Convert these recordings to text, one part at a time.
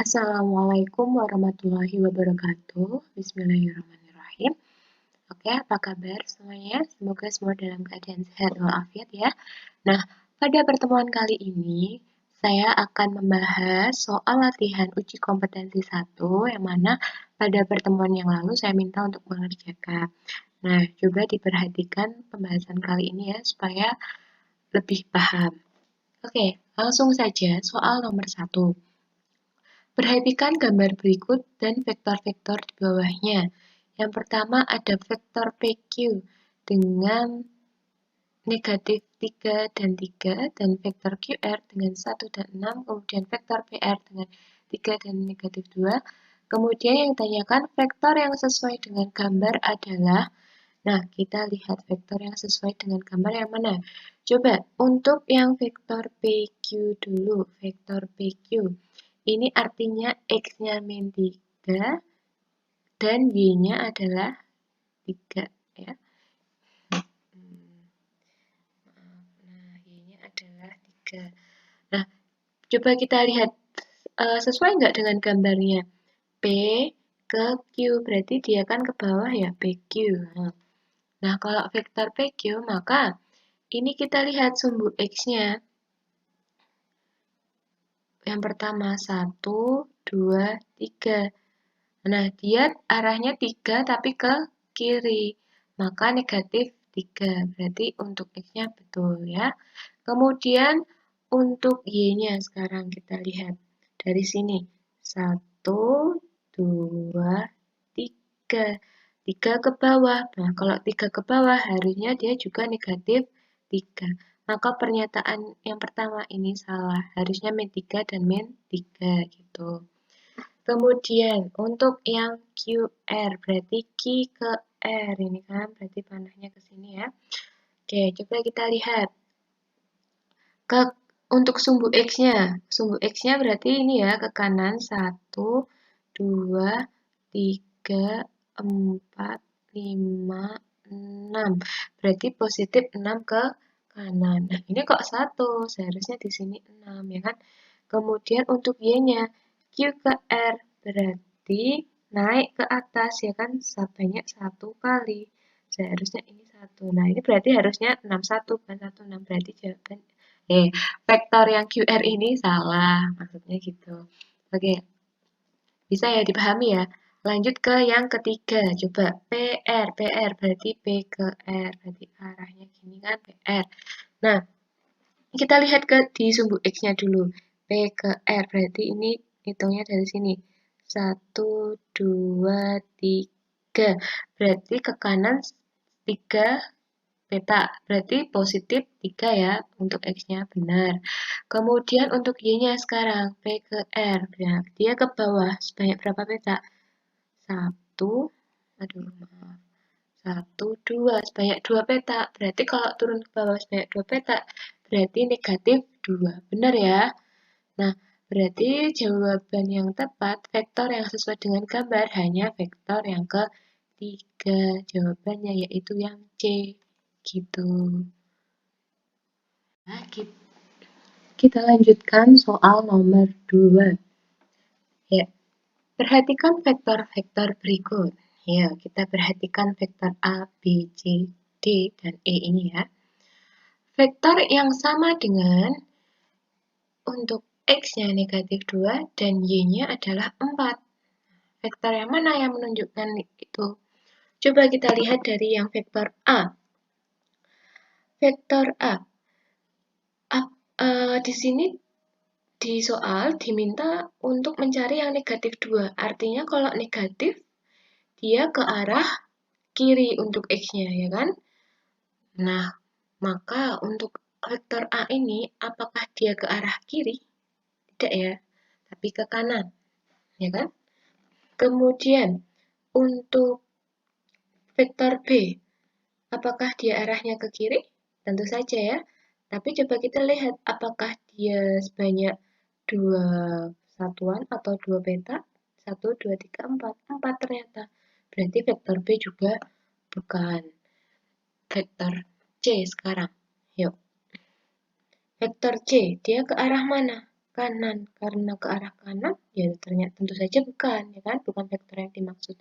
Assalamualaikum warahmatullahi wabarakatuh. Bismillahirrahmanirrahim. Oke, apa kabar semuanya? Semoga semua dalam keadaan sehat walafiat ya. Nah, pada pertemuan kali ini saya akan membahas soal latihan uji kompetensi 1 yang mana pada pertemuan yang lalu saya minta untuk mengerjakan. Nah, coba diperhatikan pembahasan kali ini ya supaya lebih paham. Oke, langsung saja soal nomor 1. Perhatikan gambar berikut dan vektor-vektor di bawahnya. Yang pertama ada vektor PQ dengan negatif 3 dan 3, dan vektor QR dengan 1 dan 6, kemudian vektor PR dengan 3 dan negatif 2. Kemudian yang ditanyakan vektor yang sesuai dengan gambar adalah, nah kita lihat vektor yang sesuai dengan gambar yang mana. Coba untuk yang vektor PQ dulu, vektor PQ. Ini artinya X-nya min 3 dan Y-nya adalah 3 ya. Nah, Y-nya adalah 3. Nah, coba kita lihat sesuai nggak dengan gambarnya. P ke Q, berarti dia kan ke bawah ya, PQ. Nah, kalau vektor PQ, maka ini kita lihat sumbu X-nya. Yang pertama 1, 2, 3. Nah, dia arahnya 3 tapi ke kiri. Maka negatif 3. Berarti untuk X-nya betul ya. Kemudian untuk Y-nya sekarang kita lihat. Dari sini. 1, 2, 3. 3 ke bawah. Nah, kalau 3 ke bawah harusnya dia juga negatif 3. Maka pernyataan yang pertama ini salah. Harusnya min 3 dan min 3 gitu. Kemudian untuk yang QR berarti Q ke R ini kan berarti panahnya ke sini ya. Oke, coba kita lihat. Untuk sumbu X-nya. Sumbu X-nya berarti ini ya ke kanan 1, 2, 3, 4, 5, 6. Berarti positif 6 ke kanan. Nah, ini kok 1? Seharusnya di sini 6 ya kan? Kemudian untuk Y-nya Q ke R berarti naik ke atas ya kan sebanyak 1 kali. Seharusnya ini 1. Nah, ini berarti harusnya 61 bukan 16. Berarti jawaban vektor yang QR ini salah. Maksudnya gitu. Oke. Bisa ya dipahami ya. Lanjut ke yang ketiga. Coba PR berarti P ke R. Berarti arahnya gini kan PR. Nah, kita lihat di sumbu X-nya dulu. P ke R berarti ini hitungnya dari sini. 1, 2, 3. Berarti ke kanan 3 peta. Berarti positif 3 ya untuk X-nya benar. Kemudian untuk Y-nya sekarang P ke R. Nah, dia ke bawah sebanyak berapa peta? 1, aduh maaf. 1, 2, sebanyak 2 peta. Berarti kalau turun ke bawah sebanyak 2 peta, berarti negatif 2. Benar ya? Nah, berarti jawaban yang tepat, vektor yang sesuai dengan gambar, hanya vektor yang ketiga. Jawabannya yaitu yang C. Gitu. Nah, kita lanjutkan soal nomor 2. Ya, perhatikan vektor-vektor berikut. Ya, kita perhatikan vektor A, B, C, D, dan E ini ya. Vektor yang sama dengan untuk X-nya negatif 2 dan Y-nya adalah 4. Vektor yang mana yang menunjukkan itu? Coba kita lihat dari yang vektor A. Vektor A. Di sini di soal diminta untuk mencari yang negatif 2. Artinya kalau negatif, dia ke arah kiri untuk X-nya, ya kan? Nah, maka untuk vektor A ini, apakah dia ke arah kiri? Tidak ya, tapi ke kanan, ya kan? Kemudian, untuk vektor B, apakah dia arahnya ke kiri? Tentu saja ya. Tapi coba kita lihat apakah dia sebanyak 2 satuan atau 2 peta. 1, 2, 3, 4. 4 ternyata. Berarti vektor B juga bukan. Vektor C sekarang. Yuk. Vektor C, dia ke arah mana? kanan. Karena ke arah kanan, ya ternyata tentu saja bukan, ya kan? Bukan vektor yang dimaksud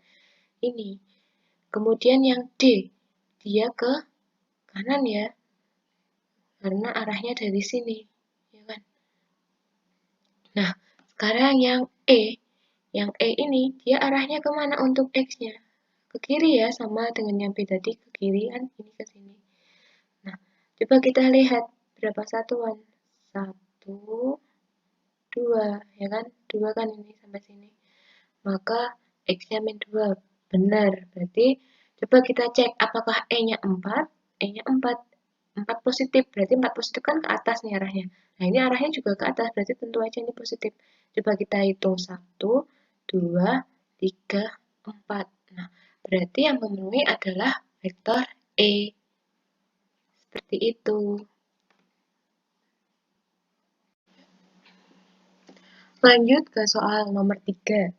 ini. Kemudian yang D, dia ke kanan ya, karena arahnya dari sini, ya kan? Nah, sekarang yang E ini, dia arahnya kemana untuk X-nya? Ke kiri ya, sama dengan yang B tadi, ke kiri kan, ini ke sini. Nah, coba kita lihat berapa satuan. 1, 2, ya kan? 2 kan ini sampai sini. Maka X-nya min 2. Benar, berarti coba kita cek apakah E-nya 4, E-nya 4. 4 positif, berarti 4 positif kan ke atas nih arahnya. Nah, ini arahnya juga ke atas, berarti tentu aja ini positif. Coba kita hitung 1, 2, 3, 4. Nah, berarti yang memenuhi adalah vektor E. Seperti itu. Lanjut ke soal nomor 3.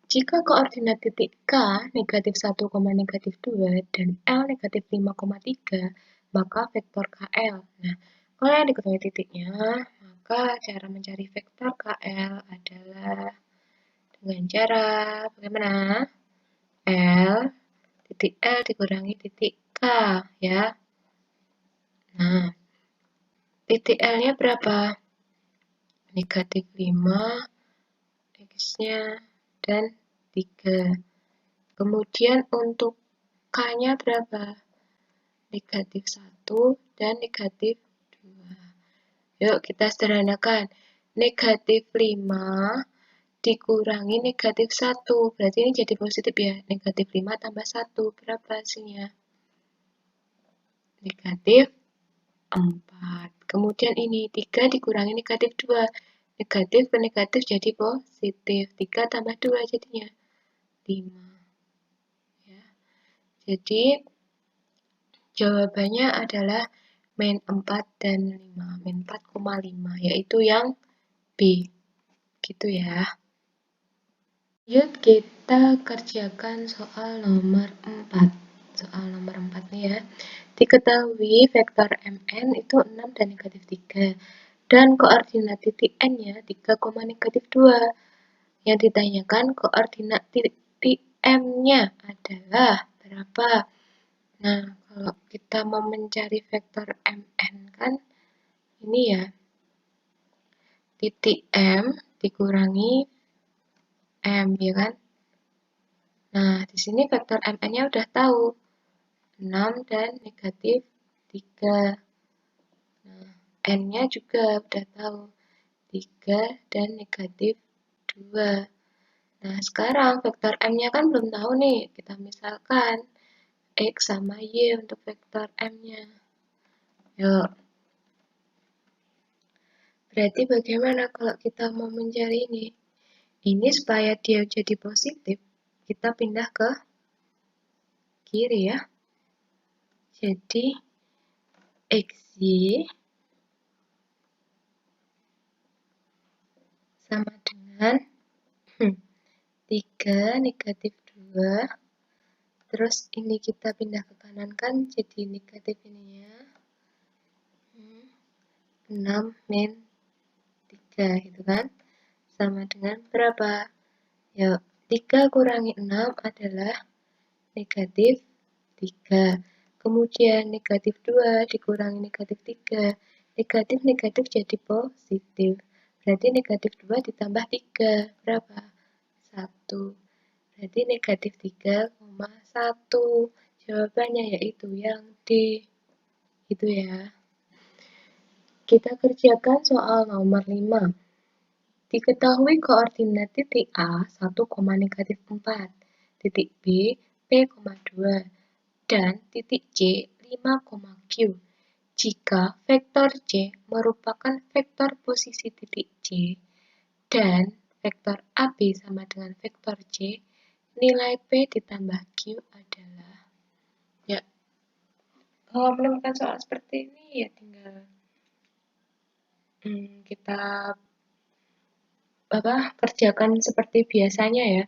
Jika koordinat titik K negatif 1, negatif 2 dan L negatif 5,3, maka vektor KL. Nah, kalau yang diketahui titiknya, maka cara mencari vektor KL adalah dengan cara bagaimana? L, titik L dikurangi titik K, ya. Nah, titik L-nya berapa? Negatif 5, X-nya, dan 3. Kemudian untuk K-nya berapa? Negatif 1 dan negatif 2. Yuk kita sederhanakan. Negatif 5 dikurangi negatif 1. Berarti ini jadi positif ya. Negatif 5 tambah 1. Berapa hasilnya? Negatif 4. Kemudian ini 3 dikurangi negatif 2. Negatif ke negatif jadi positif. 3 tambah 2 jadinya 5. Ya. Jadi jawabannya adalah min 4 dan 5. Min 4,5 yaitu yang B. Gitu ya. Yuk kita kerjakan soal nomor 4. Soal nomor 4 nih ya. Diketahui vektor Mn itu 6 dan negatif 3. Dan koordinat titik N-nya 3, negatif 2. Yang ditanyakan koordinat titik M-nya adalah berapa? Nah, kalau kita mau mencari vektor Mn kan ini ya. Titik M dikurangi M, ya kan? Nah, di sini vektor Mn-nya udah tahu. 6 dan negatif 3. Nah, N-nya juga udah tahu. 3 dan negatif 2. Nah, sekarang vektor M-nya kan belum tahu nih. Kita misalkan X sama Y untuk vektor M-nya. Yuk. Berarti bagaimana kalau kita mau mencari ini? Ini supaya dia jadi positif, kita pindah ke kiri ya. Jadi XY sama dengan 3, negatif 2. Terus ini kita pindah ke kanan kan, jadi negatif ininya. 6 min 3 gitu kan. Sama dengan berapa? Yuk, 3 kurangi 6 adalah negatif 3. Kemudian negatif 2 dikurangi negatif 3. Negatif jadi positif. Berarti negatif 2 ditambah 3. Berapa? 1. Berarti negatif 3,1. Jawabannya yaitu yang D. Gitu ya. Kita kerjakan soal nomor 5. Diketahui koordinat titik A 1, negatif 4. Titik B, P,2. Dan titik C 5, Q. Jika vektor C merupakan vektor posisi titik C dan vektor AB sama dengan vektor C, nilai P ditambah Q adalah, ya, kalau menemukan soal seperti ini ya tinggal kita kerjakan seperti biasanya ya.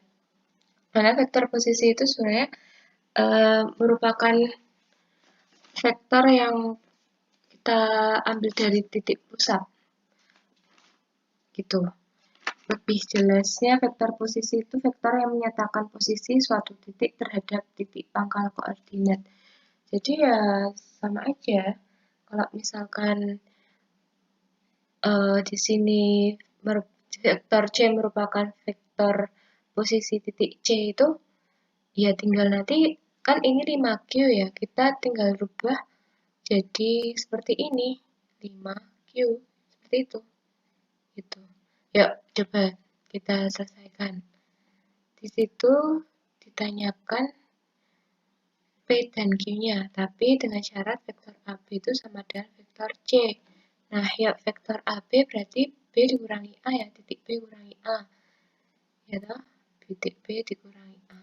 Karena vektor posisi itu sebenarnya merupakan vektor yang kita ambil dari titik pusat. Gitu. Lebih jelasnya, vektor posisi itu vektor yang menyatakan posisi suatu titik terhadap titik pangkal koordinat. Jadi ya sama aja. Kalau misalkan di sini vektor C merupakan vektor posisi titik C itu, ya tinggal nanti, kan ini 5Q ya, kita tinggal rubah jadi seperti ini, 5Q, seperti itu. Gitu. Yuk, coba kita selesaikan. Di situ ditanyakan P dan Q-nya, tapi dengan syarat vektor AB itu sama dengan vektor C. Nah, ya vektor AB berarti B dikurangi A ya, titik B kurangi A. Ya toh? Titik B dikurangi A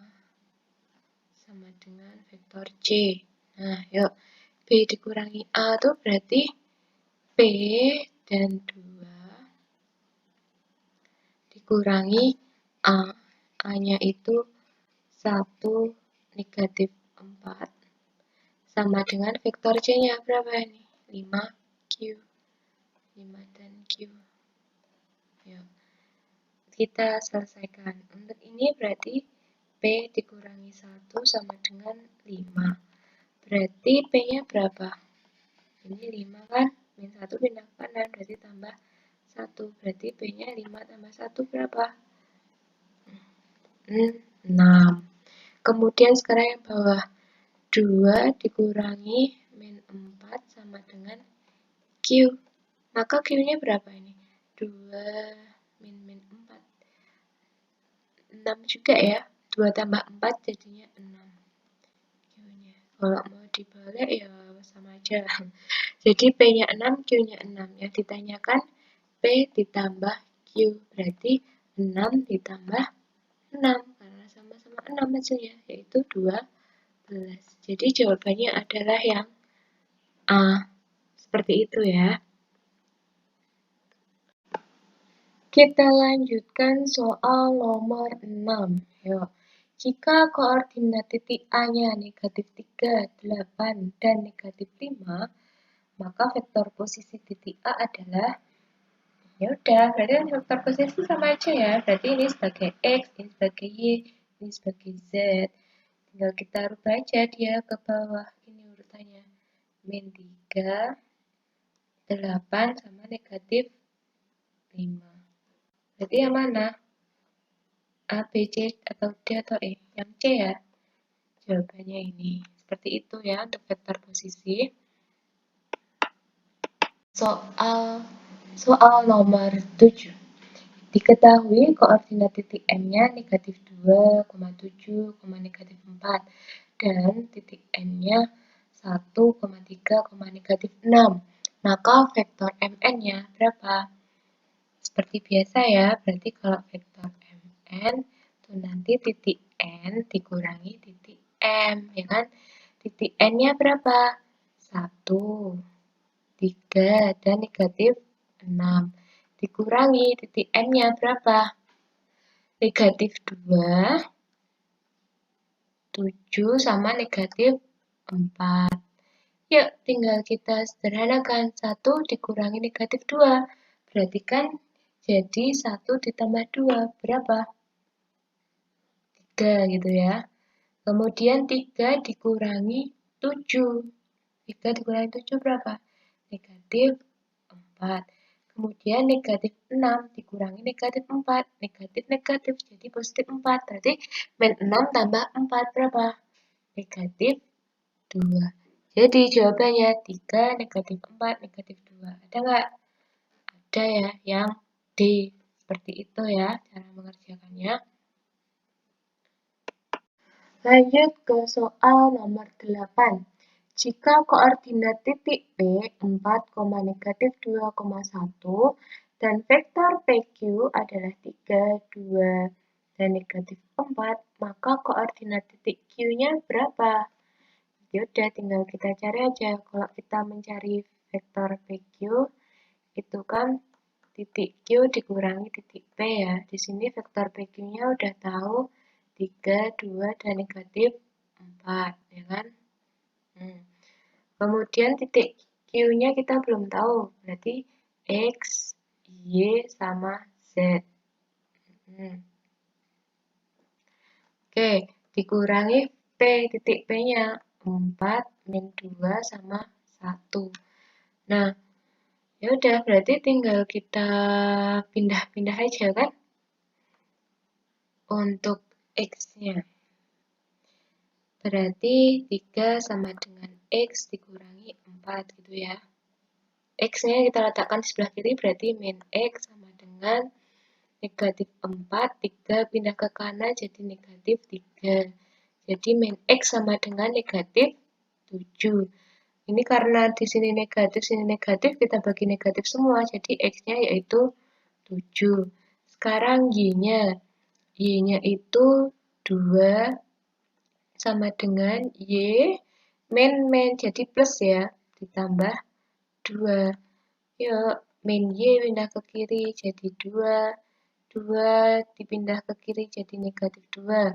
sama dengan vektor C. Nah, yuk. B dikurangi A itu berarti P dan 2 dikurangi A. A-nya itu 1, negatif 4. Sama dengan vektor C-nya berapa ini? 5Q. 5 dan Q. Yuk. Kita selesaikan. Untuk ini berarti P dikurangi 1 sama dengan 5. Berarti P-nya berapa? Ini 5 kan? Min 1 pindah ke kanan, berarti tambah 1. Berarti P-nya 5 tambah 1 berapa? 6. Kemudian sekarang yang bawah. 2 dikurangi min 4 sama dengan Q. Maka Q-nya berapa ini? 2 min 4. 6 juga ya. 2 tambah 4 jadinya 6. Q-nya. Kalau mau dibalik ya sama aja. Jadi P-nya 6, Q-nya 6. Yang ditanyakan P ditambah Q. Berarti 6 ditambah 6. Karena sama-sama 6 hasilnya, yaitu 12. Jadi jawabannya adalah yang A. Seperti itu ya. Kita lanjutkan soal nomor 6. Yuk. Jika koordinat titik A-nya negatif 3, 8, dan negatif 5, maka vektor posisi titik A adalah, ya udah, berarti vektor posisi sama aja ya. Berarti ini sebagai X, ini sebagai Y, ini sebagai Z. Tinggal kita rubah aja dia ke bawah. Ini urutannya. Min 3, 8, sama negatif 5. Berarti yang mana? A, B, C, atau D, atau E? Yang C ya. Jawabannya ini. Seperti itu ya untuk vektor posisi. Soal nomor 7. Diketahui koordinat titik M-nya negatif 2, 7, negatif 4. Dan titik N-nya 1, 3, negatif 6. Maka vektor MN-nya berapa? Seperti biasa ya, berarti kalau vektor MN itu nanti titik N dikurangi titik M, ya kan? Titik N-nya berapa? 1, 3, dan negatif 6. Dikurangi titik M-nya berapa? Negatif 2, 7, sama negatif 4. Yuk, tinggal kita sederhanakan. 1 dikurangi negatif 2. Berarti kan jadi 1 ditambah 2. Berapa? 3 gitu ya. Kemudian 3 dikurangi 7. 3 dikurangi 7 berapa? Negatif 4. Kemudian negatif 6 dikurangi negatif 4. Negatif, jadi positif 4. Berarti min 6 tambah 4 berapa? Negatif 2. Jadi jawabannya 3, negatif 4, negatif 2. Ada nggak? Ada ya, yang D. Seperti itu ya cara mengerjakannya. Lanjut ke soal nomor 8. Jika koordinat titik P 4, negatif 2,1 dan vektor PQ adalah 3, 2, dan negatif 4, maka koordinat titik Q-nya berapa? Ya udah, tinggal kita cari aja. Kalau kita mencari vektor PQ, itu kan titik Q dikurangi titik P ya. Di sini vektor PQ-nya udah tahu 3, 2, dan negatif 4, ya kan? Kemudian titik Q-nya kita belum tahu, berarti X, Y sama Z. Oke, dikurangi P, titik P-nya. 4 min 2 sama 1. Nah, ya udah berarti tinggal kita pindah-pindah aja kan untuk X-nya. Berarti 3 sama dengan X dikurangi 4 gitu ya. X-nya kita letakkan di sebelah kiri berarti min X sama dengan negatif 4, 3 pindah ke kanan jadi negatif 3. Jadi min X sama dengan negatif 7. Ini karena di sini negatif, kita bagi negatif semua. Jadi X-nya yaitu 7. Sekarang Y-nya. Y-nya itu 2 sama dengan Y min. Jadi plus ya. Ditambah 2. Yuk, min Y pindah ke kiri jadi 2. 2 dipindah ke kiri jadi negatif 2.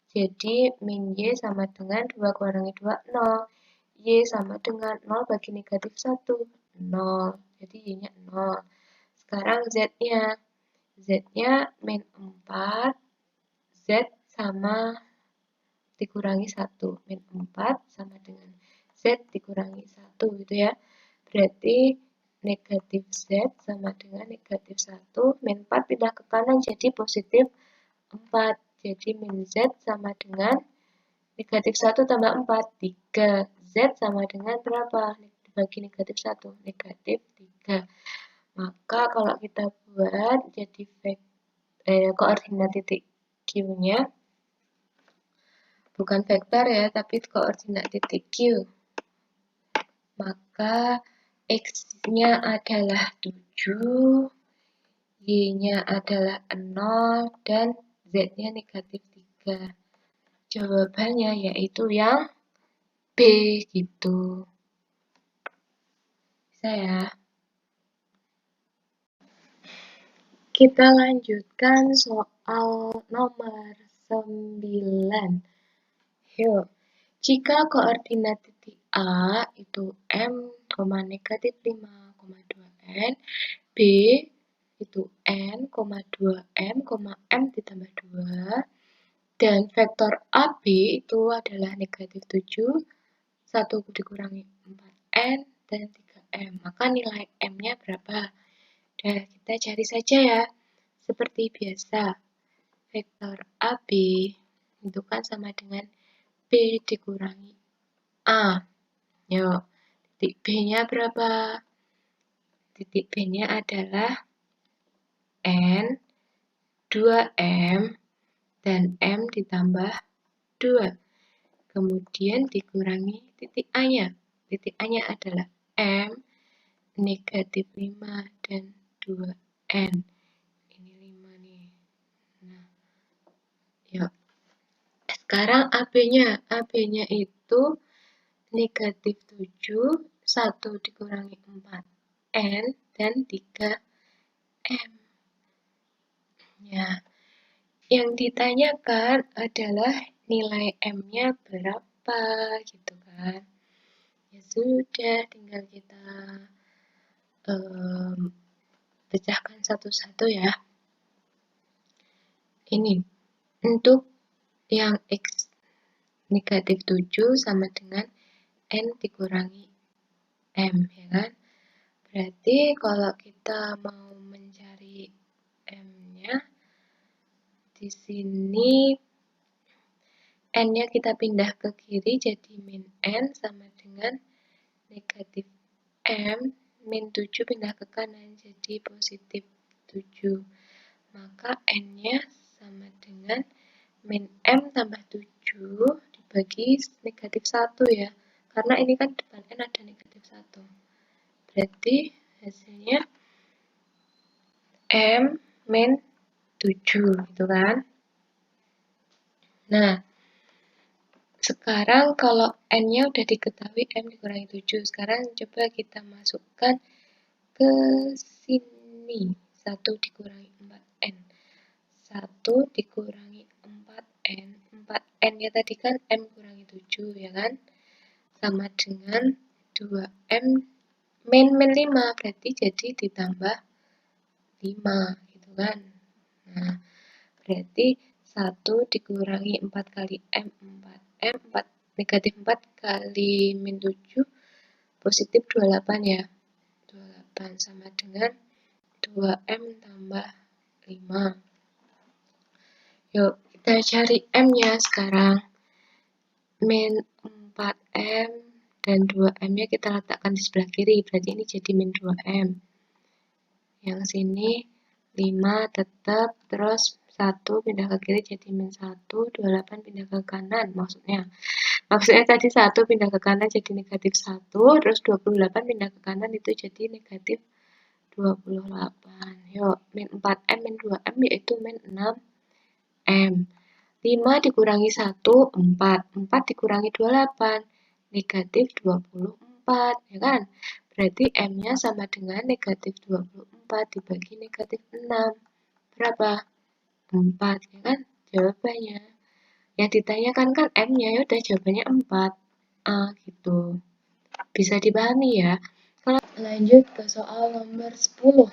Jadi min Y sama dengan 2 kurangi 2, 0. Y sama dengan 0 bagi negatif 1, 0. Jadi Y-nya 0. Sekarang Z-nya. Z-nya min 4. Z sama dikurangi 1. Min 4 sama dengan Z dikurangi 1 gitu ya. Berarti negatif Z sama dengan negatif 1. Min 4 pindah ke kanan jadi positif 4. Jadi min Z sama dengan negatif 1 tambah 4, 3. Z sama dengan berapa? Dibagi negatif 1, negatif 3. Maka kalau kita buat jadi koordinat titik Q-nya, bukan vektor ya, tapi koordinat titik Q. Maka X-nya adalah 7, Y-nya adalah 0, dan Z-nya negatif 3. Jawabannya yaitu yang B gitu. Bisa ya. Kita lanjutkan soal nomor 9. Yuk. Jika koordinat titik A itu M, negatif 5,2N, B itu N, 2M, M ditambah 2, dan vektor AB itu adalah negatif 7, 1 dikurangi 4N, dan 3M. Maka nilai M-nya berapa? Nah, kita cari saja ya. Seperti biasa, vektor AB itu kan sama dengan B dikurangi A. Yuk, titik B-nya berapa? Titik B-nya adalah N, 2M, dan M ditambah 2. Kemudian dikurangi titik A-nya. Titik A-nya adalah M, negatif 5, dan 2N. Ini 5 nih. Nah, yuk. Sekarang AB-nya. AB-nya itu negatif 7, 1 dikurangi 4N, dan 3M. Ya, yang ditanyakan adalah nilai M-nya berapa, gitu kan. Ya sudah, tinggal kita pecahkan satu-satu ya. Ini, untuk yang X negatif 7 sama dengan N dikurangi M, ya kan. Berarti kalau kita mau mencari M-nya, di sini N-nya kita pindah ke kiri jadi min N sama dengan negatif M, min 7 pindah ke kanan jadi positif 7. Maka N-nya sama dengan min M tambah 7 dibagi negatif 1 ya. Karena ini kan depan N ada negatif 1. Berarti hasilnya M min 7 gitu kan. Nah, sekarang kalau N-nya udah diketahui M dikurangi 7. Sekarang coba kita masukkan ke sini. 1 dikurangi 4N. 1 dikurangi 4N. 4N-nya tadi kan M kurangi 7 ya kan. Sama dengan 2M min 5. Berarti jadi ditambah 5, gitu kan. Nah, berarti 1 dikurangi 4 kali M, 4M, 4, negatif 4 kali min 7, positif 28 ya. 28 sama dengan 2M tambah 5. Yuk, kita cari M-nya sekarang. Min 4M dan 2M-nya kita letakkan di sebelah kiri, berarti ini jadi min 2M. Yang sini 5 tetap, terus 1 pindah ke kiri jadi min 1, 28 pindah ke kanan maksudnya. Maksudnya tadi 1 pindah ke kanan jadi negatif 1, terus 28 pindah ke kanan itu jadi negatif 28. Yuk, min 4M, min 2M yaitu min 6M. 5 dikurangi 1, 4. 4 dikurangi 28, negatif 24, ya kan? Berarti M-nya sama dengan negatif 24 dibagi negatif 6. Berapa? 4, ya kan? Jawabannya. Yang ditanyakan kan M-nya, ya udah jawabannya 4. Gitu. Bisa dipahami ya. Kalau lanjut ke soal nomor 10.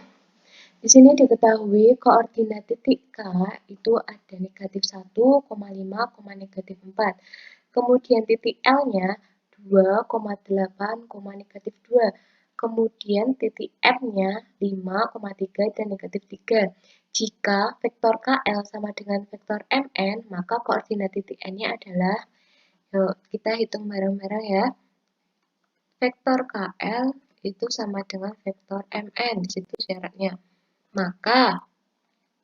Di sini diketahui koordinat titik K itu ada negatif 1,5, negatif 4. Kemudian titik L-nya 2,8, negatif 2. Kemudian titik M-nya 5,3 dan negatif 3. Jika vektor KL sama dengan vektor MN, maka koordinat titik N-nya adalah, yuk kita hitung bareng-bareng ya. Vektor KL itu sama dengan vektor MN, di situ syaratnya. Maka,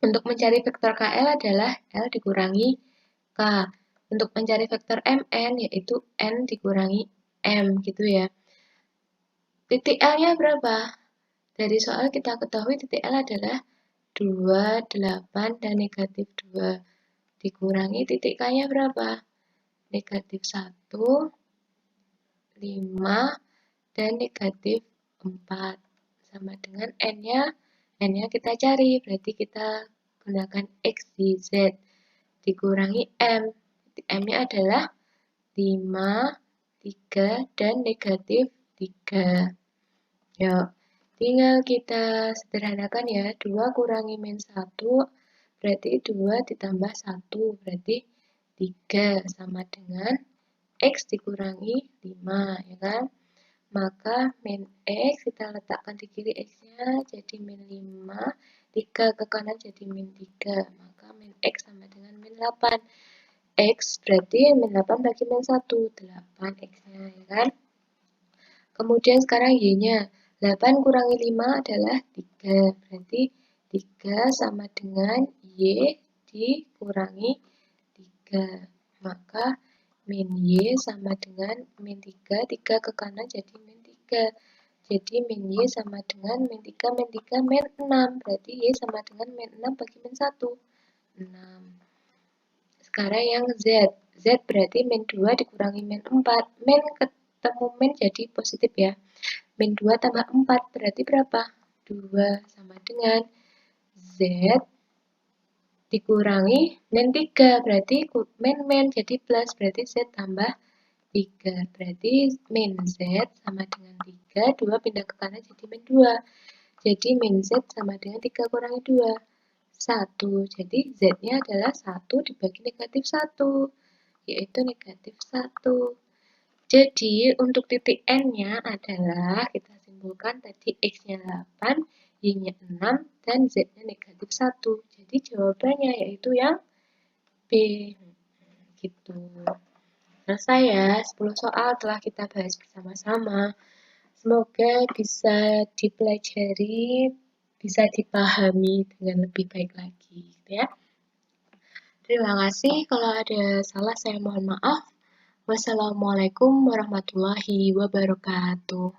untuk mencari vektor KL adalah L dikurangi K. Untuk mencari vektor MN, yaitu N dikurangi M, gitu ya. Titik L-nya berapa? Dari soal kita ketahui titik L adalah 2, 8, dan negatif 2. Dikurangi titik K-nya berapa? Negatif 1, 5, dan negatif 4. Sama dengan N-nya. N-nya kita cari, berarti kita gunakan X di Z. Dikurangi M. M-nya adalah 5, 3, dan negatif 3. Yuk, tinggal kita sederhanakan ya. 2 kurangi min 1, berarti 2 ditambah 1, berarti 3. Sama dengan X dikurangi 5, ya kan? Maka min X kita letakkan di kiri X-nya jadi min 5, 3 ke kanan jadi min 3. Maka min X sama dengan min 8. X berarti min 8 bagi min 1, 8 X-nya, ya kan? Kemudian sekarang Y-nya, 8 kurangi 5 adalah 3, berarti 3 sama dengan Y dikurangi 3. Maka min Y sama dengan min 3, 3 ke kanan jadi min 3. Jadi min Y sama dengan min 3, min 3, min 6. Berarti Y sama dengan min 6 bagi min 1, 6. Sekarang yang Z. Z berarti min 2 dikurangi min 4. Min ketemu min jadi positif ya. Min 2 tambah 4 berarti berapa? 2 sama dengan Z dikurangi min 3 berarti min jadi plus berarti Z tambah 3. Berarti min Z sama dengan 3, 2 pindah ke kanan jadi min 2. Jadi min Z sama dengan 3 kurangi 2, 1. Jadi Z-nya adalah 1 dibagi negatif 1, yaitu negatif 1. Jadi untuk titik N-nya adalah, kita simpulkan tadi X-nya 8, Y-nya 6, dan Z-nya negatif 1. Jadi jawabannya yaitu yang B. Gitu. Selesai ya, 10 soal telah kita bahas bersama-sama. Semoga bisa dipelajari, bisa dipahami dengan lebih baik lagi, gitu ya. Terima kasih, kalau ada salah saya mohon maaf. Wassalamualaikum warahmatullahi wabarakatuh.